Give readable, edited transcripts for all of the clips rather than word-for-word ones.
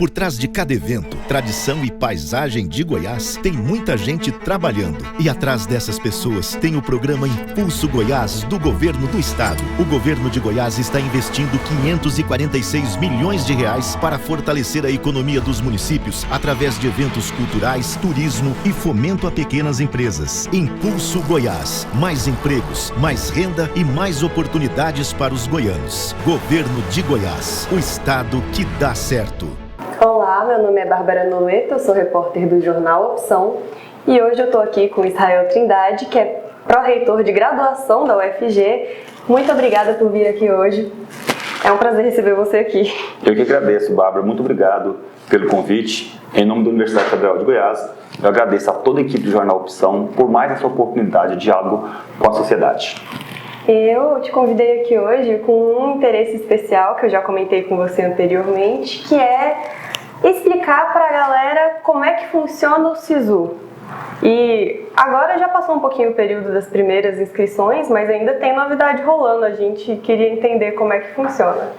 Por trás de cada evento, tradição e paisagem de Goiás, tem muita gente trabalhando. E atrás dessas pessoas tem o programa Impulso Goiás do Governo do Estado. O Governo de Goiás está investindo 546 milhões de reais para fortalecer a economia dos municípios através de eventos culturais, turismo e fomento a pequenas empresas. Impulso Goiás. Mais empregos, mais renda e mais oportunidades para os goianos. Governo de Goiás. O estado que dá certo. Olá, meu nome é Bárbara Noleto, eu sou repórter do jornal Opção e hoje eu estou aqui com Israel Trindade, que é pró-reitor de graduação da UFG. Muito obrigada por vir aqui hoje. É um prazer receber você aqui. Eu que agradeço, Bárbara. Muito obrigado pelo convite. Em nome da Universidade Federal de Goiás, eu agradeço a toda a equipe do jornal Opção por mais essa oportunidade de diálogo com a sociedade. Eu te convidei aqui hoje com um interesse especial que eu já comentei com você anteriormente, que é explicar para a galera como é que funciona o SISU. E agora já passou um pouquinho o período das primeiras inscrições, mas ainda tem novidade rolando. A gente queria entender como é que funciona.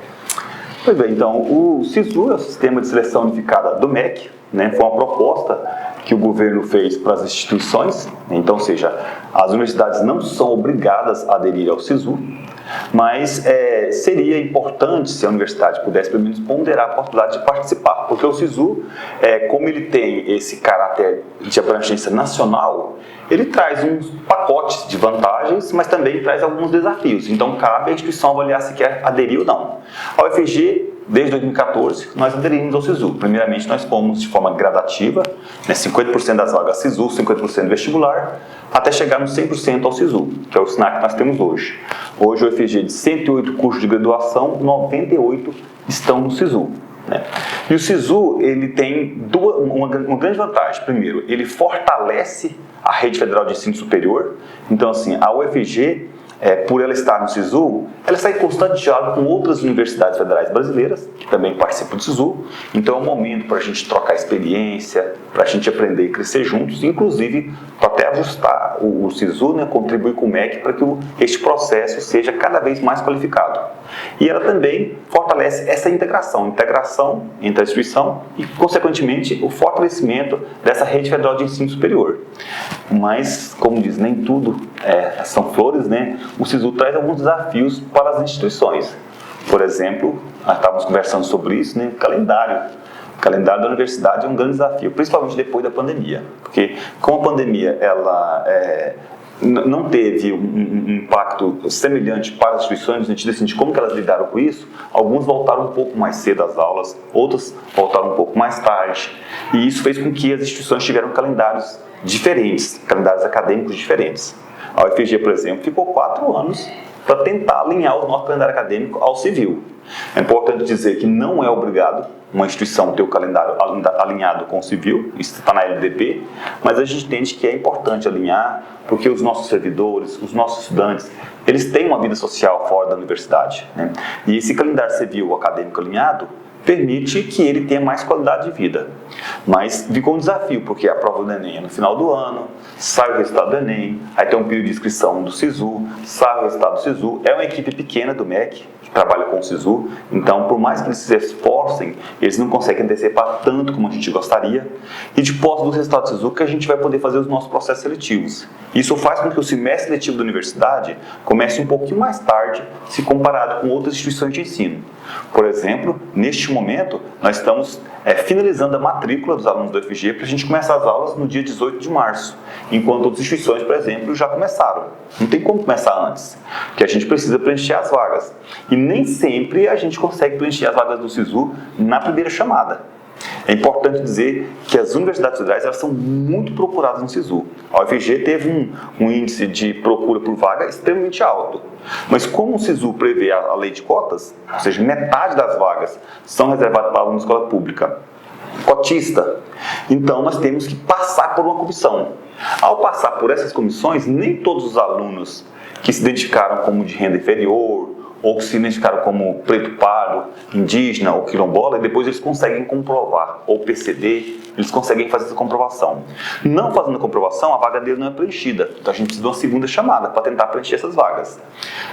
Pois bem, então, o SISU é o Sistema de Seleção Unificada do MEC, né? Foi uma proposta que o governo fez para as instituições, então, ou seja, as universidades não são obrigadas a aderir ao SISU, mas seria importante se a universidade pudesse, pelo menos, ponderar a possibilidade de participar, porque o SISU, como ele tem esse caráter de abrangência nacional, ele traz uns pacotes de vantagens, mas também traz alguns desafios. Então, cabe à instituição avaliar se quer aderir ou não. A UFG, desde 2014, nós aderimos ao SISU. Primeiramente, nós fomos de forma gradativa, 50% das vagas SISU, 50% vestibular, até chegar no 100% ao SISU, que é o cenário que nós temos hoje. Hoje, o UFG, de 108 cursos de graduação, 98 estão no SISU. E o SISU, ele tem uma grande vantagem. Primeiro, ele fortalece a rede federal de ensino superior. Então, assim, a UFG, por ela estar no SISU, ela está em constante diálogo com outras universidades federais brasileiras, que também participam do SISU. Então é um momento para a gente trocar experiência, para a gente aprender e crescer juntos, inclusive para até ajustar o SISU, contribuir com o MEC para que este processo seja cada vez mais qualificado. E ela também fortalece essa integração entre a instituição e, consequentemente, o fortalecimento dessa rede federal de ensino superior. Mas, como diz, nem tudo são flores, né? O SISU traz alguns desafios para as instituições. Por exemplo, nós estávamos conversando sobre isso, né? O calendário da universidade é um grande desafio, principalmente depois da pandemia. Porque, como a pandemia não teve um impacto semelhante para as instituições, no sentido assim, de como que elas lidaram com isso, alguns voltaram um pouco mais cedo às aulas, outros voltaram um pouco mais tarde, e isso fez com que as instituições tiveram calendários diferentes, calendários acadêmicos diferentes. A UFG, por exemplo, ficou 4 anos para tentar alinhar o nosso calendário acadêmico ao civil. É importante dizer que não é obrigado uma instituição ter o calendário alinhado com o civil, isso está na LDB, mas a gente entende que é importante alinhar, porque os nossos servidores, os nossos estudantes, eles têm uma vida social fora da universidade, né? E esse calendário civil acadêmico alinhado permite que ele tenha mais qualidade de vida. Mas ficou um desafio, porque a prova do Enem é no final do ano, sai o resultado do Enem, aí tem um período de inscrição do SISU, sai o resultado do SISU, é uma equipe pequena do MEC, que trabalha com o SISU, então por mais que eles se esforcem, eles não conseguem antecipar tanto como a gente gostaria, e de posse dos resultados do SISU que a gente vai poder fazer os nossos processos seletivos. Isso faz com que o semestre letivo da universidade comece um pouquinho mais tarde, se comparado com outras instituições de ensino. Por exemplo, neste momento, nós estamos finalizando a matrícula dos alunos do UFG para a gente começar as aulas no dia 18 de março, enquanto outras instituições, por exemplo, já começaram. Não tem como começar antes, porque a gente precisa preencher as vagas. E nem sempre a gente consegue preencher as vagas do SISU na primeira chamada. É importante dizer que as universidades federais elas são muito procuradas no SISU. A UFG teve um índice de procura por vaga extremamente alto. Mas como o SISU prevê a lei de cotas, ou seja, metade das vagas são reservadas para alunos de escola pública cotista, então nós temos que passar por uma comissão. Ao passar por essas comissões, nem todos os alunos que se identificaram como de renda inferior ou se identificaram como preto pardo, indígena ou quilombola, e depois eles conseguem comprovar, ou PCD, eles conseguem fazer essa comprovação. Não fazendo a comprovação, a vaga dele não é preenchida. Então a gente precisa de uma segunda chamada para tentar preencher essas vagas.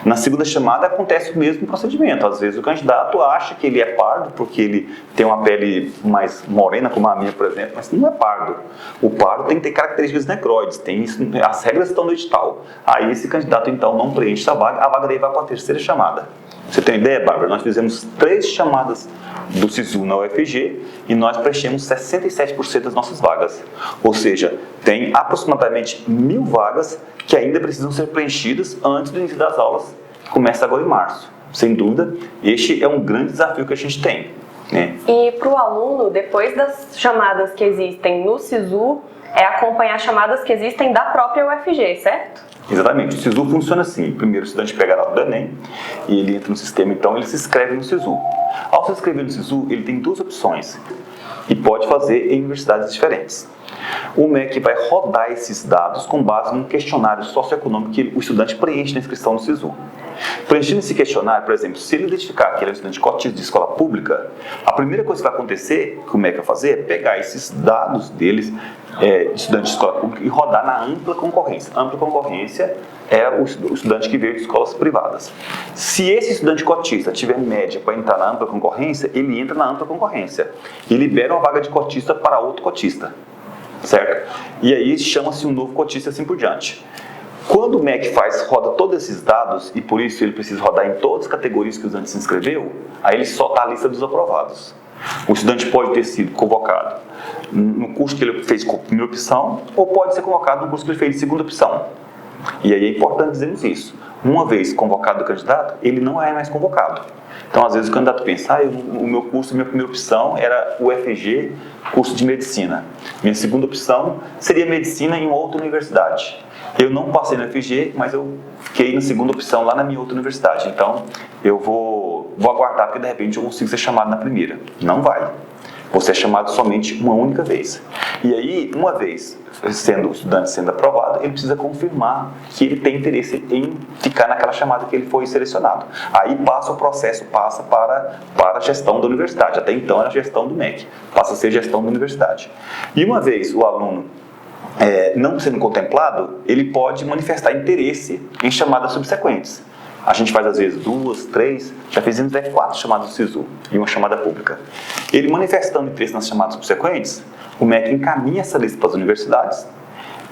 Na segunda chamada acontece o mesmo procedimento. Às vezes o candidato acha que ele é pardo porque ele tem uma pele mais morena, como a minha, por exemplo, mas não é pardo. O pardo tem que ter características necróides, tem isso, as regras estão no edital. Aí esse candidato então não preenche a vaga dele vai para a terceira chamada. Você tem ideia, Bárbara? Nós fizemos 3 chamadas do SISU na UFG e nós preenchemos 67% das nossas vagas. Ou seja, tem aproximadamente 1.000 vagas que ainda precisam ser preenchidas antes do início das aulas, que começa agora em março. Sem dúvida, este é um grande desafio que a gente tem, né? E para o aluno, depois das chamadas que existem no SISU, é acompanhar chamadas que existem da própria UFG, certo? Exatamente. O SISU funciona assim. Primeiro o estudante pega a nota do Enem e ele entra no sistema, então ele se inscreve no SISU. Ao se inscrever no SISU, ele tem 2 opções e pode fazer em universidades diferentes. O MEC vai rodar esses dados com base num questionário socioeconômico que o estudante preenche na inscrição no SISU. Preenchendo esse questionário, por exemplo, se ele identificar que ele é um estudante cotista de escola pública, a primeira coisa que vai acontecer, que o MEC vai fazer, é pegar esses dados deles, de estudante de escola pública, e rodar na ampla concorrência. A ampla concorrência é o estudante que veio de escolas privadas. Se esse estudante cotista tiver média para entrar na ampla concorrência, ele entra na ampla concorrência e libera uma vaga de cotista para outro cotista, certo? E aí chama-se um novo cotista e assim por diante. Quando o MEC roda todos esses dados, e por isso ele precisa rodar em todas as categorias que o estudante se inscreveu, aí ele solta a lista dos aprovados. O estudante pode ter sido convocado no curso que ele fez como primeira opção, ou pode ser convocado no curso que ele fez de segunda opção. E aí é importante dizermos isso. Uma vez convocado o candidato, ele não é mais convocado. Então, às vezes, o candidato pensa, o meu curso, minha primeira opção era o UFG, curso de medicina. Minha segunda opção seria medicina em outra universidade. Eu não passei no UFG, mas eu fiquei na segunda opção lá na minha outra universidade. Então, eu vou aguardar, porque de repente eu consigo ser chamado na primeira. Não vai. Você é chamado somente uma única vez. E aí, uma vez o estudante sendo aprovado, ele precisa confirmar que ele tem interesse em ficar naquela chamada que ele foi selecionado. Aí o processo passa para a gestão da universidade. Até então era a gestão do MEC, passa a ser gestão da universidade. E uma vez o aluno não sendo contemplado, ele pode manifestar interesse em chamadas subsequentes. A gente faz às vezes 2, 3, já fizemos 4 chamadas do SISU e uma chamada pública. Ele manifestando interesse nas chamadas subsequentes, o MEC encaminha essa lista para as universidades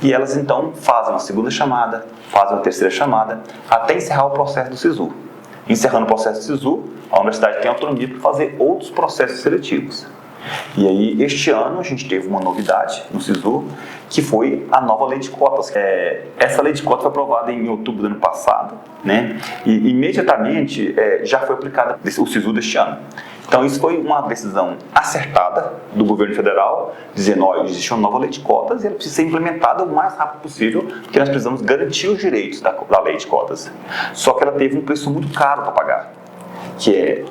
e elas então fazem uma segunda chamada, fazem uma terceira chamada, até encerrar o processo do SISU. Encerrando o processo do SISU, a universidade tem autonomia para fazer outros processos seletivos. E aí, este ano, a gente teve uma novidade no SISU, que foi a nova lei de cotas. Essa lei de cotas foi aprovada em outubro do ano passado, né? E imediatamente já foi aplicada o SISU deste ano. Então, isso foi uma decisão acertada do governo federal, dizendo, olha, existe uma nova lei de cotas e ela precisa ser implementada o mais rápido possível, porque nós precisamos garantir os direitos da lei de cotas. Só que ela teve um preço muito caro para pagar, que é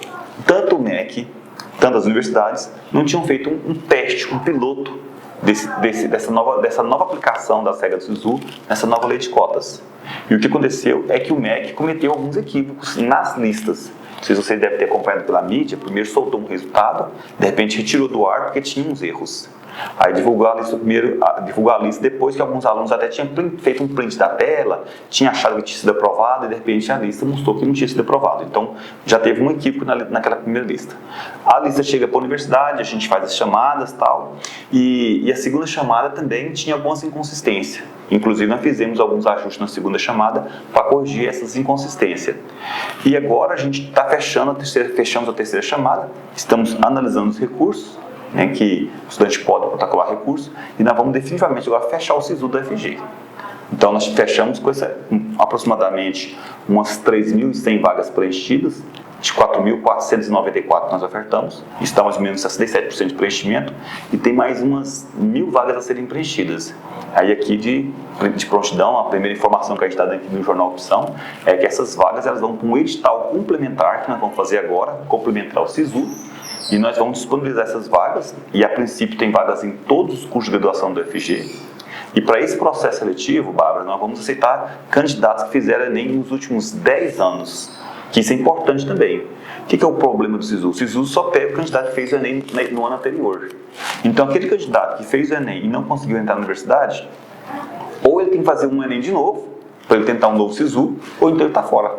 tanto o MEC, tanto as universidades, não tinham feito um teste, um piloto dessa nova aplicação das regras do SISU, nessa nova lei de cotas. E o que aconteceu é que o MEC cometeu alguns equívocos nas listas. Não sei se você deve ter acompanhado pela mídia, primeiro soltou um resultado, de repente retirou do ar porque tinha uns erros. Aí divulgou a lista primeiro, divulgou a lista depois que alguns alunos até tinham feito um print da tela, tinham achado que tinha sido aprovado e de repente a lista mostrou que não tinha sido aprovado. Então já teve um equívoco naquela primeira lista. A lista chega para a universidade, a gente faz as chamadas e tal, e a segunda chamada também tinha algumas inconsistências. Inclusive nós fizemos alguns ajustes na segunda chamada para corrigir essas inconsistências. E agora a gente está fechamos a terceira chamada, estamos analisando os recursos, né, que o estudante pode protocolar recurso, e nós vamos definitivamente agora fechar o SISU da UFG. Então nós fechamos com aproximadamente umas 3.100 vagas preenchidas, de 4.494 nós ofertamos, está mais ou menos 67% de preenchimento, e tem mais umas 1.000 vagas a serem preenchidas. Aí aqui de prontidão, a primeira informação que a gente está dando aqui no Jornal Opção é que essas vagas elas vão para um edital complementar, que nós vamos fazer agora, complementar o SISU, e nós vamos disponibilizar essas vagas, e a princípio tem vagas em todos os cursos de graduação do UFG. E para esse processo seletivo, Bárbara, nós vamos aceitar candidatos que fizeram Enem nos últimos 10 anos. que isso é importante também. O que é o problema do SISU? O SISU só pega o candidato que fez o Enem no ano anterior. Então, aquele candidato que fez o Enem e não conseguiu entrar na universidade, ou ele tem que fazer um Enem de novo, para ele tentar um novo SISU, ou então ele está fora.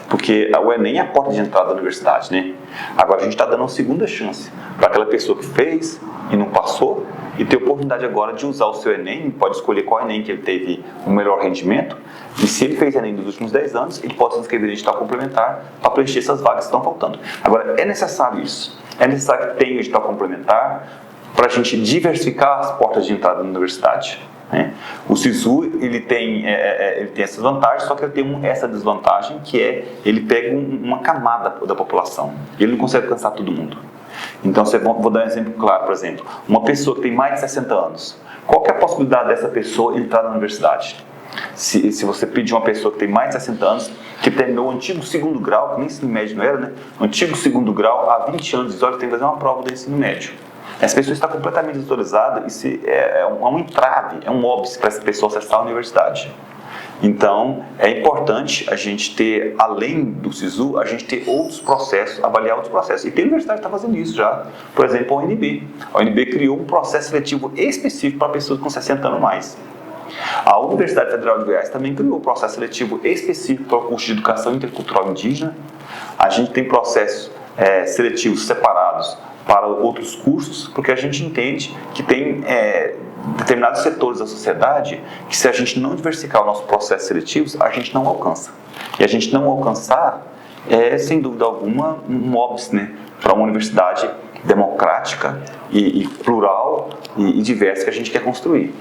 Porque o Enem é a porta de entrada da universidade, né? Agora a gente está dando uma segunda chance para aquela pessoa que fez e não passou, e ter a oportunidade agora de usar o seu Enem, pode escolher qual Enem que ele teve o melhor rendimento, e se ele fez Enem nos últimos 10 anos, ele pode se inscrever em edital complementar para preencher essas vagas que estão faltando. Agora, é necessário isso, é necessário que tenha edital complementar para a gente diversificar as portas de entrada na universidade. O SISU ele tem essas vantagens, só que ele tem essa desvantagem, que é ele pega uma camada da população, ele não consegue alcançar todo mundo. Então, vou dar um exemplo claro, por exemplo, uma pessoa que tem mais de 60 anos, qual que é a possibilidade dessa pessoa entrar na universidade? Se você pedir uma pessoa que tem mais de 60 anos, que terminou o antigo segundo grau, que nem ensino médio não era, né? O antigo segundo grau, há 20 anos, diz, olha, tem que fazer uma prova do ensino médio. Essa pessoa está completamente desatualizada e é um entrave, é um óbice para essa pessoa acessar a universidade. Então, é importante a gente ter, além do SISU, a gente ter outros processos, avaliar outros processos. E tem universidade que está fazendo isso já. Por exemplo, a UNB. A UNB criou um processo seletivo específico para pessoas com 60 anos ou mais. A Universidade Federal de Goiás também criou um processo seletivo específico para o curso de Educação Intercultural Indígena. A gente tem processos seletivos separados para outros cursos, porque a gente entende que tem determinados setores da sociedade que, se a gente não diversificar os nossos processos seletivos, a gente não alcança. E a gente não alcançar é, sem dúvida alguma, um óbice, né, para uma universidade democrática e plural e diversa que a gente quer construir.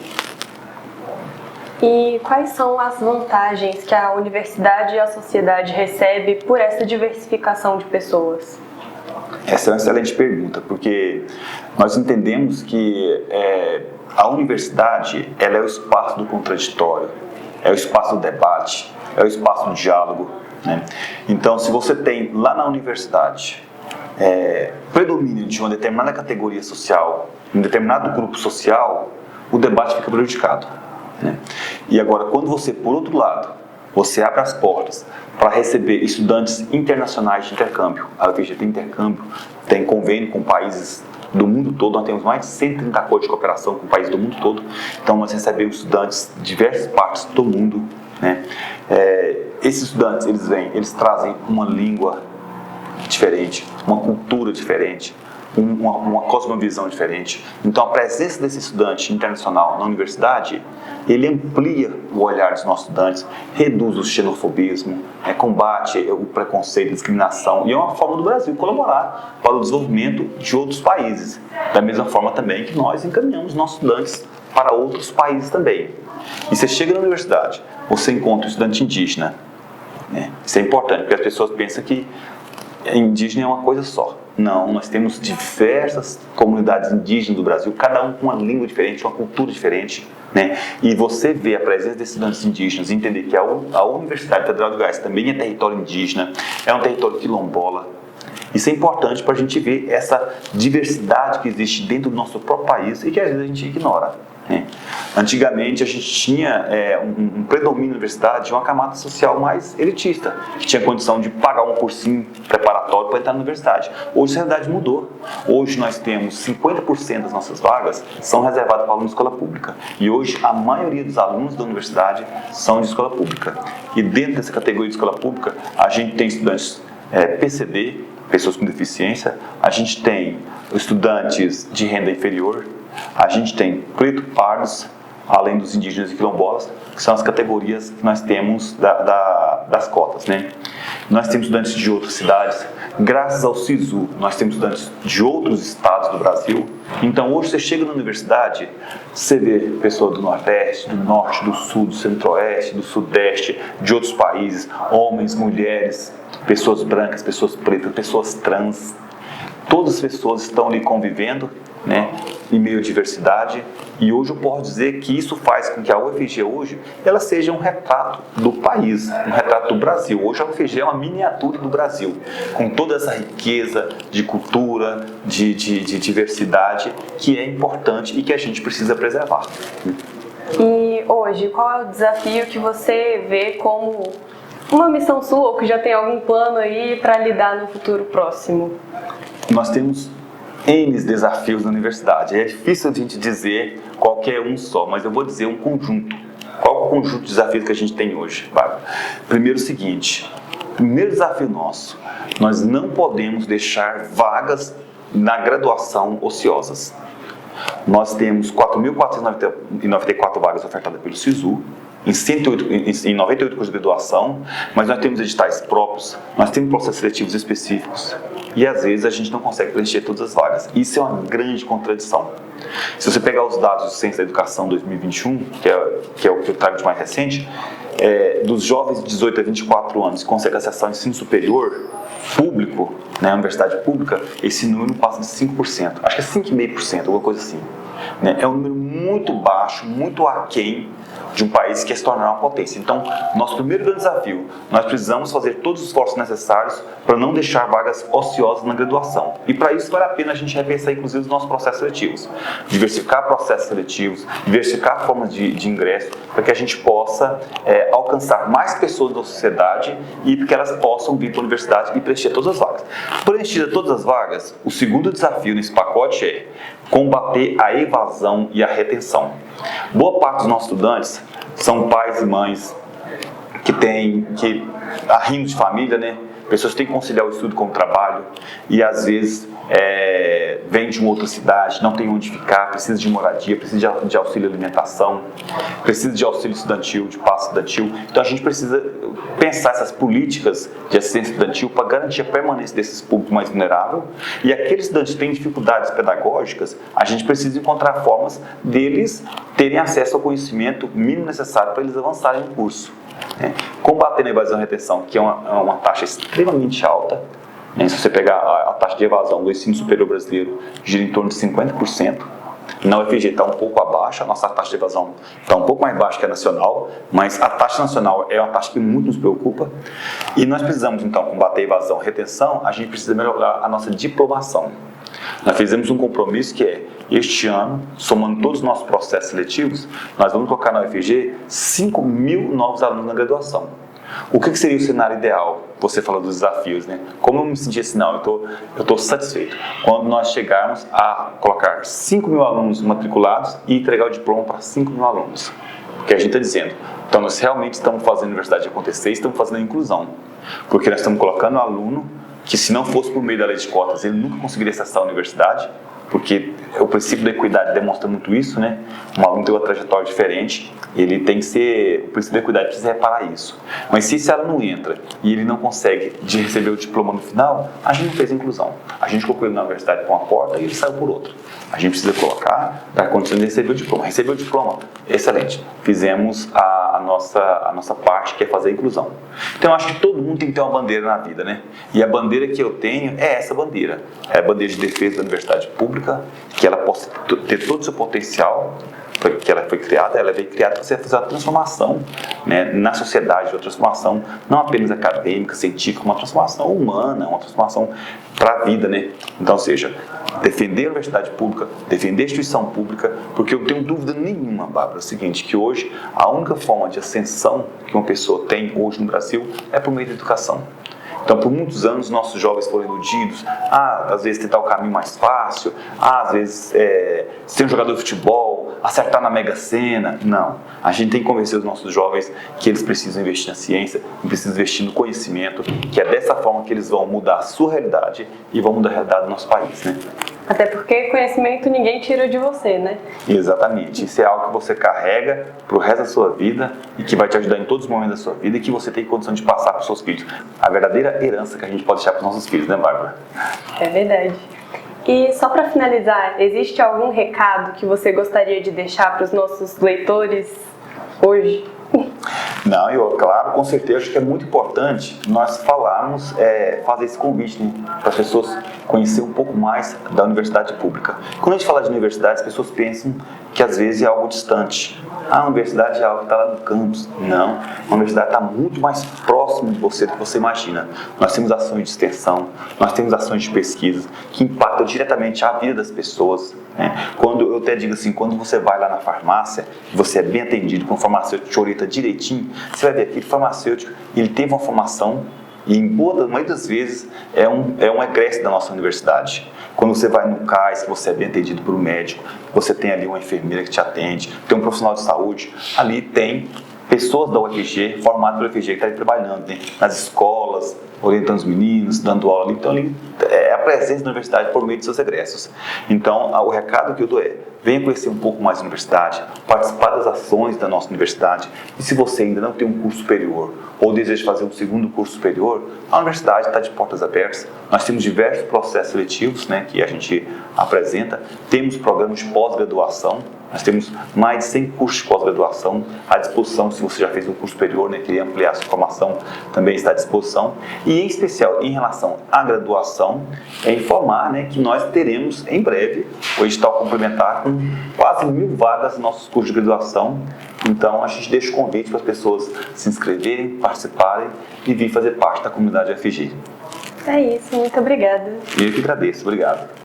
E quais são as vantagens que a universidade e a sociedade recebe por essa diversificação de pessoas? Essa é uma excelente pergunta, porque nós entendemos que a universidade ela é o espaço do contraditório, é o espaço do debate, é o espaço do diálogo, né? Então, se você tem lá na universidade predomínio de uma determinada categoria social, um determinado grupo social, o debate fica prejudicado, né? E agora, quando você, por outro lado, você abre as portas para receber estudantes internacionais de intercâmbio. A UFG tem intercâmbio, tem convênio com países do mundo todo. Nós temos mais de 130 acordos de cooperação com países do mundo todo. Então, nós recebemos estudantes de diversas partes do mundo, né? Esses estudantes, eles trazem uma língua diferente, uma cultura diferente, uma cosmovisão diferente. Então, a presença desse estudante internacional na universidade, ele amplia o olhar dos nossos estudantes, reduz o xenofobismo, combate o preconceito, a discriminação, e é uma forma do Brasil colaborar para o desenvolvimento de outros países, da mesma forma também que nós encaminhamos nossos estudantes para outros países também. E você chega na universidade, você encontra um estudante indígena, né? Isso é importante, porque as pessoas pensam que indígena é uma coisa só. Não, nós temos diversas comunidades indígenas do Brasil, cada um com uma língua diferente, uma cultura diferente, né? E você vê a presença desses estudantes indígenas e entender que a Universidade Federal de Goiás também é território indígena, é um território quilombola. Isso é importante para a gente ver essa diversidade que existe dentro do nosso próprio país e que às vezes a gente ignora, né? Antigamente a gente tinha um predomínio na universidade de uma camada social mais elitista, que tinha condição de pagar um cursinho preparatório para entrar na universidade. Hoje a realidade mudou. Hoje nós temos 50% das nossas vagas são reservadas para alunos de escola pública. E hoje a maioria dos alunos da universidade são de escola pública. E dentro dessa categoria de escola pública, a gente tem estudantes PCD, pessoas com deficiência, a gente tem estudantes de renda inferior, a gente tem preto pardos, além dos indígenas e quilombolas, que são as categorias que nós temos das cotas, né? Nós temos estudantes de outras cidades. Graças ao SISU, nós temos estudantes de outros estados do Brasil. Então, hoje você chega na universidade, você vê pessoas do Nordeste, do Norte, do Sul, do Centro-Oeste, do Sudeste, de outros países, homens, mulheres, pessoas brancas, pessoas pretas, pessoas trans. Todas as pessoas estão ali convivendo, né, em meio à diversidade, e hoje eu posso dizer que isso faz com que a UFG hoje ela seja um retrato do país, um retrato do Brasil. Hoje a UFG é uma miniatura do Brasil, com toda essa riqueza de cultura, de diversidade, que é importante e que a gente precisa preservar. E hoje, qual é o desafio que você vê como uma missão sua ou que já tem algum plano aí para lidar no futuro próximo? Nós temos N desafios na universidade. É difícil a gente dizer qualquer um só, mas eu vou dizer um conjunto. Qual é o conjunto de desafios que a gente tem hoje, Bárbara? Primeiro, o seguinte: primeiro desafio nosso, nós não podemos deixar vagas na graduação ociosas. Nós temos 4.494 vagas ofertadas pelo SISU, em 98 cursos de graduação, mas nós temos editais próprios, nós temos processos seletivos específicos e às vezes a gente não consegue preencher todas as vagas. Isso é uma grande contradição. Se você pegar os dados do Ciência da Educação 2021, que é o que eu trago de mais recente, dos jovens de 18 a 24 anos que conseguem acessar o ensino superior público, na universidade pública, esse número passa de 5%, acho que é 5,5%, alguma coisa assim. É um número muito baixo, muito aquém de um país que quer se tornar uma potência. Então, nosso primeiro grande desafio, nós precisamos fazer todos os esforços necessários para não deixar vagas ociosas na graduação. E para isso vale a pena a gente repensar, inclusive, os nossos processos seletivos. Diversificar processos seletivos, diversificar formas de ingresso, para que a gente possa alcançar mais pessoas da sociedade e que elas possam vir para a universidade e preencher todas as vagas. Preenchidas todas as vagas, o segundo desafio nesse pacote é combater a evasão e a retenção. Boa parte dos nossos estudantes são pais e mães que arrindo de família, né? Pessoas que têm que conciliar o estudo com o trabalho e às vezes vem de uma outra cidade, não tem onde ficar, precisa de moradia, precisa de auxílio alimentação, precisa de auxílio estudantil, de passe estudantil. Então a gente precisa pensar essas políticas de assistência estudantil para garantir a permanência desses públicos mais vulneráveis. E aqueles estudantes que têm dificuldades pedagógicas, a gente precisa encontrar formas deles terem acesso ao conhecimento mínimo necessário para eles avançarem no curso. Combater a evasão e retenção, que é uma taxa extremamente alta. Se você pegar a taxa de evasão do ensino superior brasileiro, gira em torno de 50%. Na UFG está um pouco abaixo, a nossa taxa de evasão está um pouco mais baixa que a nacional, mas a taxa nacional é uma taxa que muito nos preocupa. E nós precisamos, então, combater a evasão e retenção, a gente precisa melhorar a nossa diplomação. Nós fizemos um compromisso que é, este ano, somando todos os nossos processos seletivos, nós vamos colocar na UFG 5.000 novos alunos na graduação. O que seria o cenário ideal? Você fala dos desafios, né? Como eu me senti assim? Não, eu estou satisfeito. Quando nós chegarmos a colocar 5.000 alunos matriculados e entregar o diploma para 5.000 alunos. Porque a gente está dizendo, então nós realmente estamos fazendo a universidade acontecer e estamos fazendo a inclusão. Porque nós estamos colocando o aluno que, se não fosse por meio da lei de cotas, ele nunca conseguiria acessar a universidade, porque o princípio da equidade demonstra muito isso, né? Um aluno tem uma trajetória diferente, ele tem que ser, o princípio da equidade precisa reparar isso. Mas se esse aluno entra e ele não consegue receber o diploma no final, a gente não fez a inclusão. A gente colocou ele na universidade por uma porta e ele saiu por outra. A gente precisa colocar para condição de receber o diploma. Recebeu o diploma, excelente. Fizemos a nossa parte, que é fazer a inclusão. Então eu acho que todo mundo tem que ter uma bandeira na vida, né? E a bandeira que eu tenho é essa bandeira. É a bandeira de defesa da universidade pública, que ela possa ter todo o seu potencial, que ela foi criada, ela veio criada para você fazer uma transformação, né, na sociedade, uma transformação não apenas acadêmica, científica, uma transformação humana, uma transformação para a vida, né? Então, ou seja, defender a universidade pública, defender a instituição pública, porque eu não tenho dúvida nenhuma, Bárbara, é o seguinte, que hoje a única forma de ascensão que uma pessoa tem hoje no Brasil é por meio da educação. Então, por muitos anos, nossos jovens foram iludidos, às vezes tentar o caminho mais fácil, às vezes ser um jogador de futebol, acertar na Mega Sena. Não, a gente tem que convencer os nossos jovens que eles precisam investir na ciência, precisam investir no conhecimento, que é dessa forma que eles vão mudar a sua realidade e vão mudar a realidade do nosso país, né? Até porque conhecimento ninguém tira de você, né? Exatamente. Isso é algo que você carrega pro resto da sua vida e que vai te ajudar em todos os momentos da sua vida e que você tem condição de passar para os seus filhos. A verdadeira herança que a gente pode deixar para os nossos filhos, né, Bárbara? É verdade. E só para finalizar, existe algum recado que você gostaria de deixar para os nossos leitores hoje? Não, claro, com certeza, acho que é muito importante nós falarmos, fazer esse convite, né, para as pessoas conhecerem um pouco mais da universidade pública. Quando a gente fala de universidade, as pessoas pensam que às vezes é algo distante. A universidade é algo que está lá no campus. Não, a universidade está muito mais próximo de você do que você imagina. Nós temos ações de extensão, nós temos ações de pesquisa que impactam diretamente a vida das pessoas. Quando eu até digo assim, quando você vai lá na farmácia, você é bem atendido com um farmacêutico que te orienta direitinho, você vai ver aquele farmacêutico, ele teve uma formação e em boa maioria das vezes é um egresso da nossa universidade. Quando você vai no CAIS, você é bem atendido por um médico, você tem ali uma enfermeira que te atende, tem um profissional de saúde, ali tem pessoas da UFG, formadas pela UFG, que estão ali trabalhando, né? Nas escolas, orientando os meninos, dando aula ali. Então, ali é a presença da universidade por meio de seus egressos. Então, o recado que eu dou é: venha conhecer um pouco mais a universidade, participar das ações da nossa universidade. E se você ainda não tem um curso superior ou deseja fazer um segundo curso superior, a universidade está de portas abertas. Nós temos diversos processos seletivos, né, que a gente apresenta. Temos programas de pós-graduação. Nós temos mais de 100 cursos de pós-graduação à disposição. Se você já fez um curso superior, né, queria ampliar a sua formação, também está à disposição. E em especial, em relação à graduação, é informar, né, que nós teremos em breve o edital complementar com quase 1.000 vagas nos nossos cursos de graduação. Então, a gente deixa o convite para as pessoas se inscreverem, participarem e vir fazer parte da comunidade UFG. É isso, muito obrigada. Eu que agradeço, obrigado.